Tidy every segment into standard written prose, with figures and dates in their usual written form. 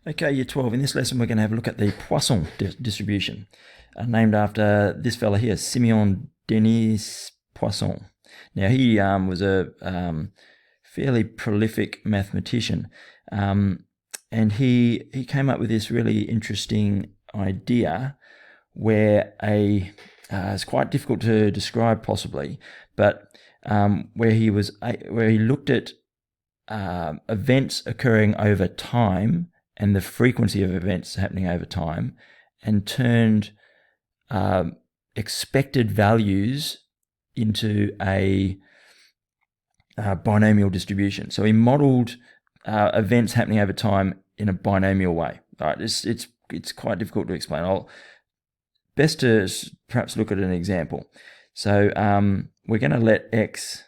Okay, Year 12. In this lesson, we're going to have a look at the Poisson distribution, named after this fella here, Simeon Denis Poisson. Now, he was a fairly prolific mathematician, and he came up with this really interesting idea where it's quite difficult to describe possibly, but where he looked at events occurring over time and the frequency of events happening over time, and turned expected values into a binomial distribution. So he modeled events happening over time in a binomial way. All right, it's quite difficult to explain. Best to perhaps look at an example. So we're going to let x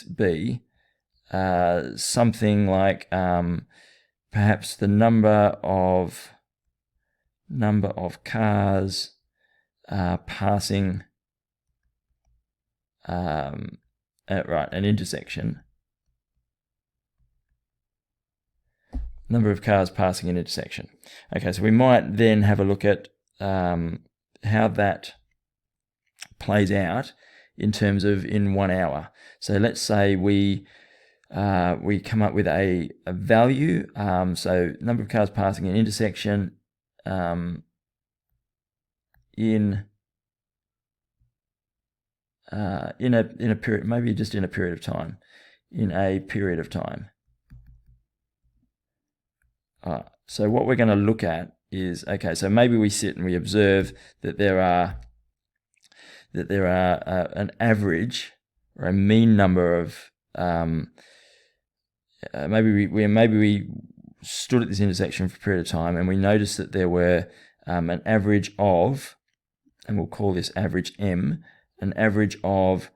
be something like perhaps the number of cars passing at an intersection. Number of cars passing an intersection. Okay, so we might then have a look at how that plays out in terms of in 1 hour. So let's say we come up with a value. So number of cars passing an intersection in a period, maybe just in a period of time. So what we're going to look at is, okay, so maybe we sit and we observe that there are an average or a mean number of maybe we stood at this intersection for a period of time and we noticed that there were an average of, and we'll call this average M, an average of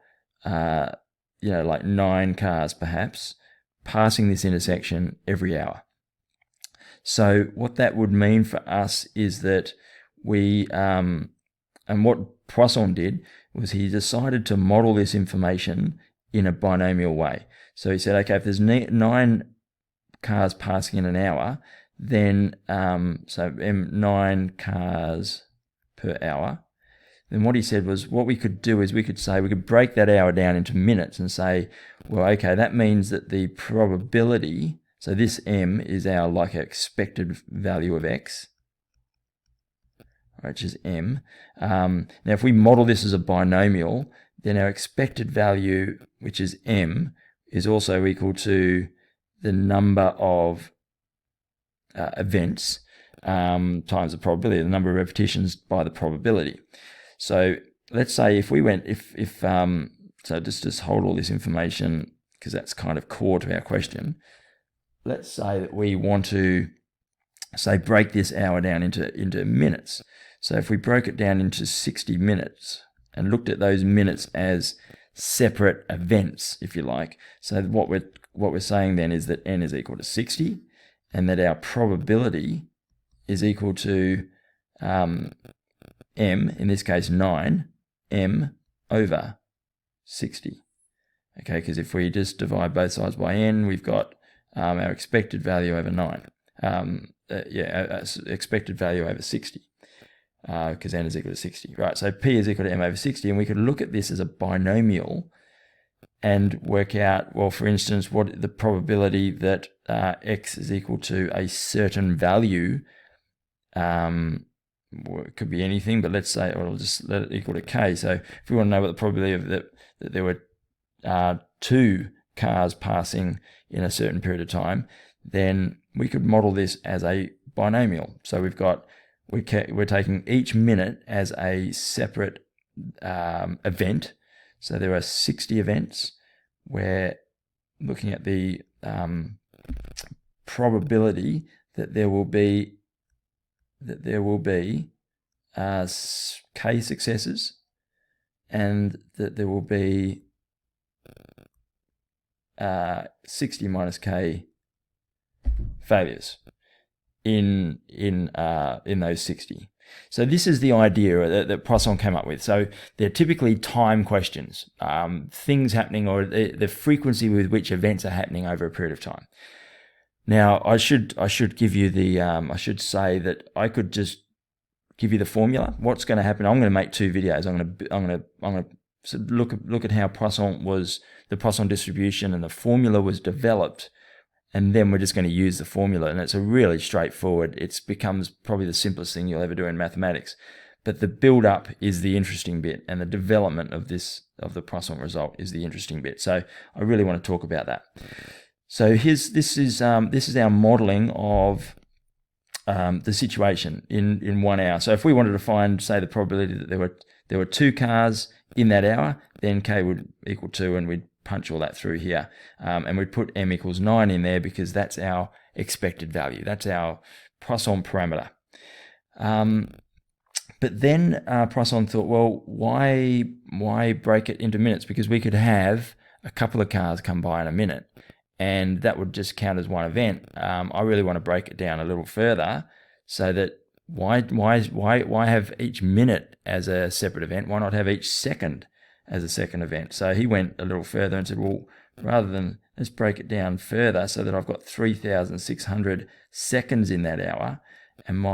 like 9 cars perhaps passing this intersection every hour. So what that would mean for us is that we, and what Poisson did was he decided to model this information in a binomial way. So he said, okay, if there's 9 cars passing in an hour, then so 9 cars per hour, then what he said was what we could do is we could break that hour down into minutes and say, well, okay, that means that the probability, so this M is our expected value of X, which is M. Now, if we model this as a binomial, then our expected value, which is M, is also equal to the number of events times the probability, the number of repetitions by the probability. So let's say if we went, so just hold all this information because that's kind of core to our question. Let's say that we want to break this hour down into minutes. So if we broke it down into 60 minutes and looked at those minutes as separate events, if you like. So what we're saying then is that n is equal to 60, and that our probability is equal to m, in this case 9, m over 60. Okay, because if we just divide both sides by n, we've got our expected value over 9. Expected value over 60. Because n is equal to 60, right? So p is equal to m over 60, and we could look at this as a binomial and work out, well, for instance, what the probability that x is equal to a certain value. It could be anything, but let's say, or we'll just let it equal to k. So if we want to know what the probability of that there were 2 cars passing in a certain period of time, then we could model this as a binomial. So we're taking each minute as a separate event. So there are 60 events. We're looking at the probability that there will be k successes, and that there will be 60 minus k failures in those 60. So this is the idea that Poisson came up with. So they're typically time questions, things happening, or the frequency with which events are happening over a period of time. Now, I should give you the I should say that I could just give you the formula. What's going to happen? I'm going to make two videos. I'm going to look at how the Poisson distribution and the formula was developed, and then we're just going to use the formula. And it's a really straightforward. It becomes probably the simplest thing you'll ever do in mathematics. But the build up is the interesting bit, and the development of the Poisson result is the interesting bit. So I really want to talk about that. So this is our modeling of the situation in 1 hour. So if we wanted to find, say, the probability that there were 2 cars in that hour, then k would equal 2, and we'd punch all that through here, and we'd put m equals 9 in there because that's our expected value. That's our Poisson parameter. But then Poisson thought, well, why break it into minutes? Because we could have a couple of cars come by in a minute, and that would just count as one event. I really want to break it down a little further, so that why have each minute as a separate event? Why not have each second as a second event? So he went a little further and said, well, rather than, let's break it down further so that I've got 3,600 seconds in that hour, and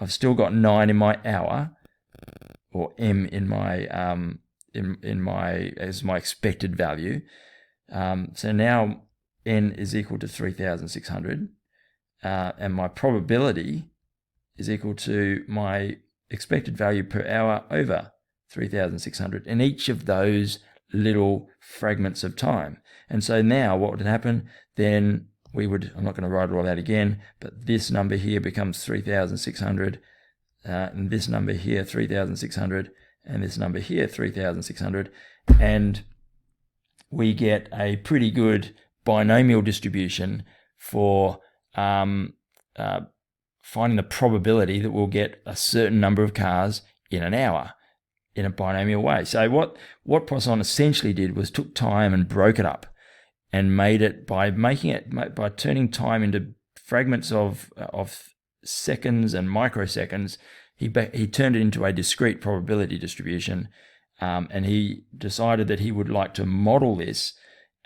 I've still got 9 in my hour, or m in my as my expected value. So now n is equal to 3,600, and my probability is equal to my expected value per hour over 3,600 in each of those little fragments of time. And so now what would happen? Then I'm not going to write it all out again, but this number here becomes 3,600, and this number here 3,600, and this number here 3,600, and we get a pretty good binomial distribution for finding the probability that we'll get a certain number of cars in an hour in a binomial way. So what Poisson essentially did was took time and broke it up, and made it by turning time into fragments of seconds and microseconds. He turned it into a discrete probability distribution, and he decided that he would like to model this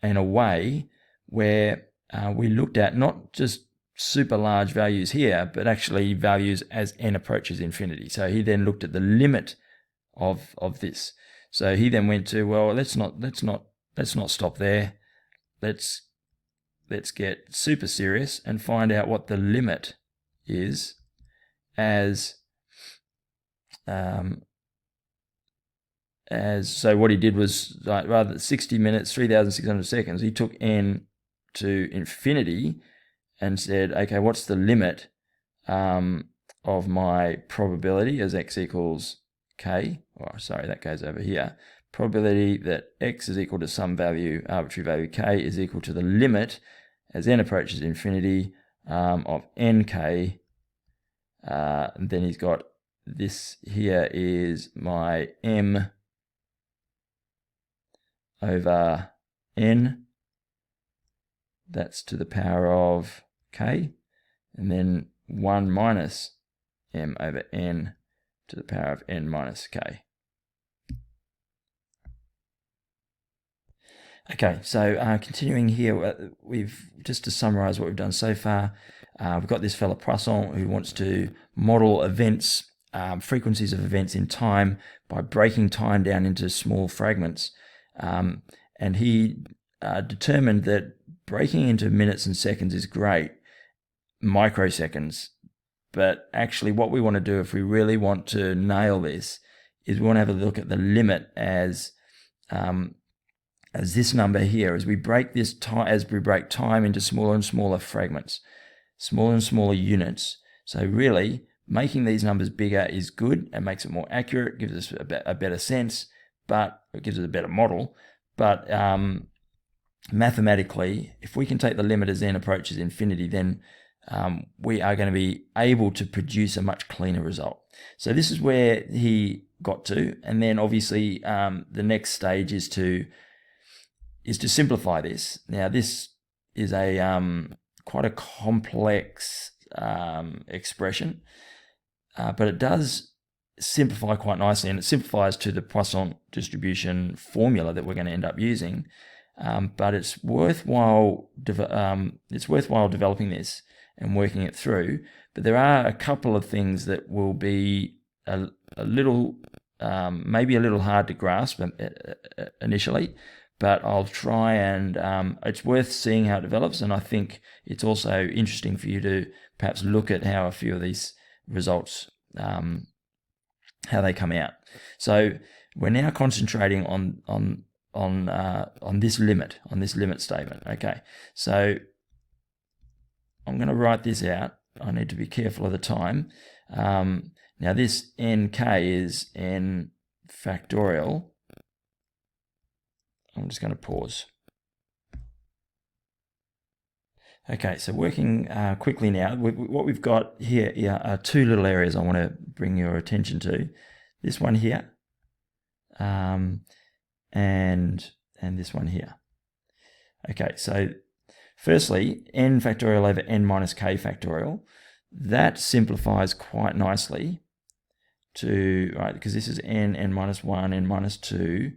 in a way where we looked at not just super large values here, but actually values as n approaches infinity. So he then looked at the limit of this. So he then went to, well, let's not stop there. Let's get super serious and find out what the limit is so what he did was, rather than 60 minutes, 3,600 seconds, he took n to infinity and said, okay, what's the limit of my probability as x equals k? Oh, sorry, that goes over here. Probability that x is equal to some value, arbitrary value k, is equal to the limit as n approaches infinity of nk. And then he's got this here is my m over n. That's to the power of k. And then 1 minus m over n to the power of n minus k. Okay, so continuing here, we've just to summarize what we've done so far, we've got this fellow Poisson who wants to model events, frequencies of events in time by breaking time down into small fragments. And he determined that breaking into minutes and seconds is great, microseconds, but actually what we want to do if we really want to nail this is we want to have a look at the limit as this number here, as we break time into smaller and smaller fragments, smaller and smaller units. So really, making these numbers bigger is good and makes it more accurate, gives us a better sense, but it gives us a better model. But mathematically, if we can take the limit as n approaches infinity, then we are going to be able to produce a much cleaner result. So this is where he got to, and then obviously the next stage is to simplify this. Now this is a quite a complex expression, but it does simplify quite nicely, and it simplifies to the Poisson distribution formula that we're going to end up using. but it's worthwhile developing this and working it through. But there are a couple of things that will be a little, maybe a little hard to grasp initially, but I'll try, and it's worth seeing how it develops. And I think it's also interesting for you to perhaps look at how a few of these results, how they come out. So we're now concentrating on this limit statement. Okay, so I'm going to write this out. I need to be careful of the time. Now this nk is n factorial. I'm just going to pause. Okay, so working quickly now, what we've got here are two little areas I want to bring your attention to. This one here, and this one here. Okay, so firstly, n factorial over n minus k factorial, that simplifies quite nicely to, right, because this is n minus 1, n minus 2, ...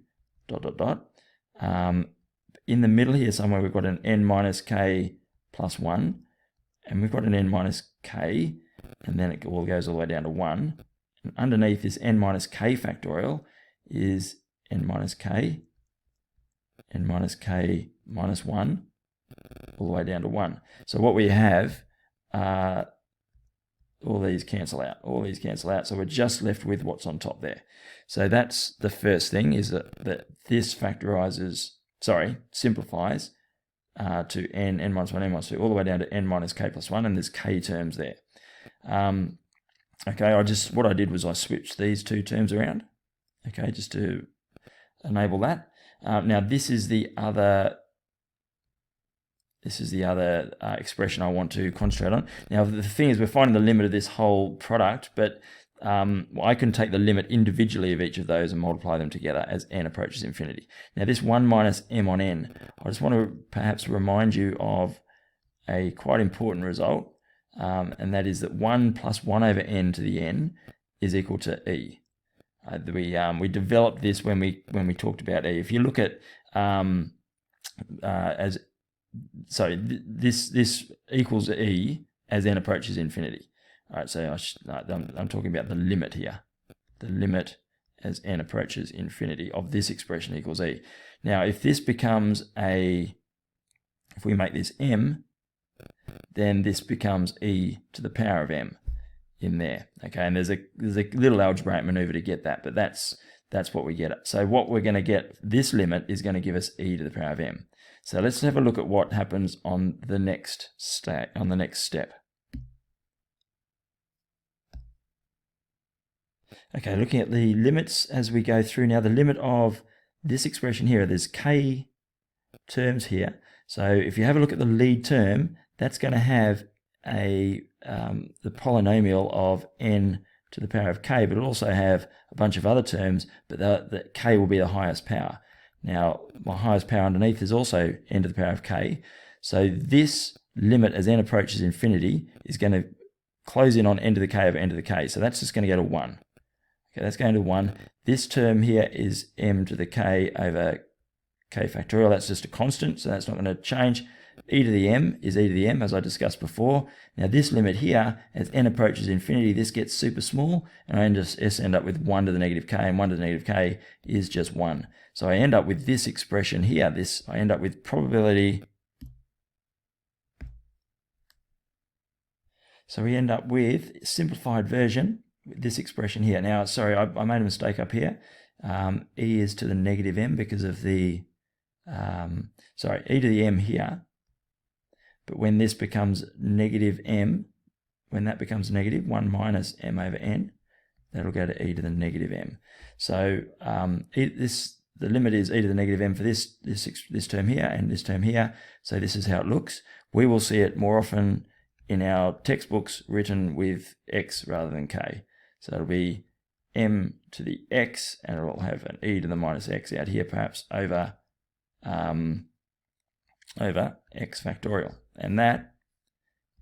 In the middle here somewhere we've got an n minus k plus 1, and we've got an n minus k, and then it all goes all the way down to 1. And underneath this n minus k factorial is n minus k minus 1, all the way down to 1. So what we have, all these cancel out, so we're just left with what's on top there. So that's the first thing, is that this simplifies to n minus 1, n minus 2, all the way down to n minus k plus 1, and there's k terms there. Okay, what I did was I switched these two terms around, okay, just to enable that. Now this is the other expression I want to concentrate on. Now the thing is, we're finding the limit of this whole product, but I can take the limit individually of each of those and multiply them together as n approaches infinity. Now this 1 minus m on n, I just want to perhaps remind you of a quite important result, and that is that 1 plus 1 over n to the n is equal to e. We developed this when we talked about e. If you look at this equals e as n approaches infinity. All right, so I'm talking about the limit here. The limit as n approaches infinity of this expression equals e. Now, if this becomes if we make this m, then this becomes e to the power of m in there. Okay, and there's a little algebraic maneuver to get that, but that's what we get. So what we're going to get, this limit is going to give us e to the power of m. So let's have a look at what happens on the next step. Okay, looking at the limits as we go through now, the limit of this expression here, there's k terms here. So if you have a look at the lead term, that's going to have the polynomial of n to the power of k, but it'll also have a bunch of other terms, but the k will be the highest power. Now, my highest power underneath is also n to the power of k. So this limit as n approaches infinity is going to close in on n to the k over n to the k. So that's just going to go to 1. Okay, that's going to 1. This term here is m to the k over k factorial. That's just a constant, so that's not going to change. E to the m is e to the m, as I discussed before. Now this limit here, as n approaches infinity, this gets super small, and I just end up with 1 to the negative k, and 1 to the negative k is just 1. So I end up with this expression here. I end up with probability. So we end up with simplified version, this expression here. Now, sorry, I made a mistake up here. E is to the negative m because of the, e to the m here. But when this becomes negative m, when that becomes negative, 1 minus m over n, that'll go to e to the negative m. So the limit is e to the negative m for this term here and this term here. So this is how it looks. We will see it more often in our textbooks written with x rather than k. So it'll be m to the x, and it'll have an e to the minus x out here, perhaps over x factorial. And that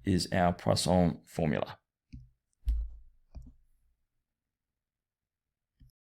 is our Poisson formula.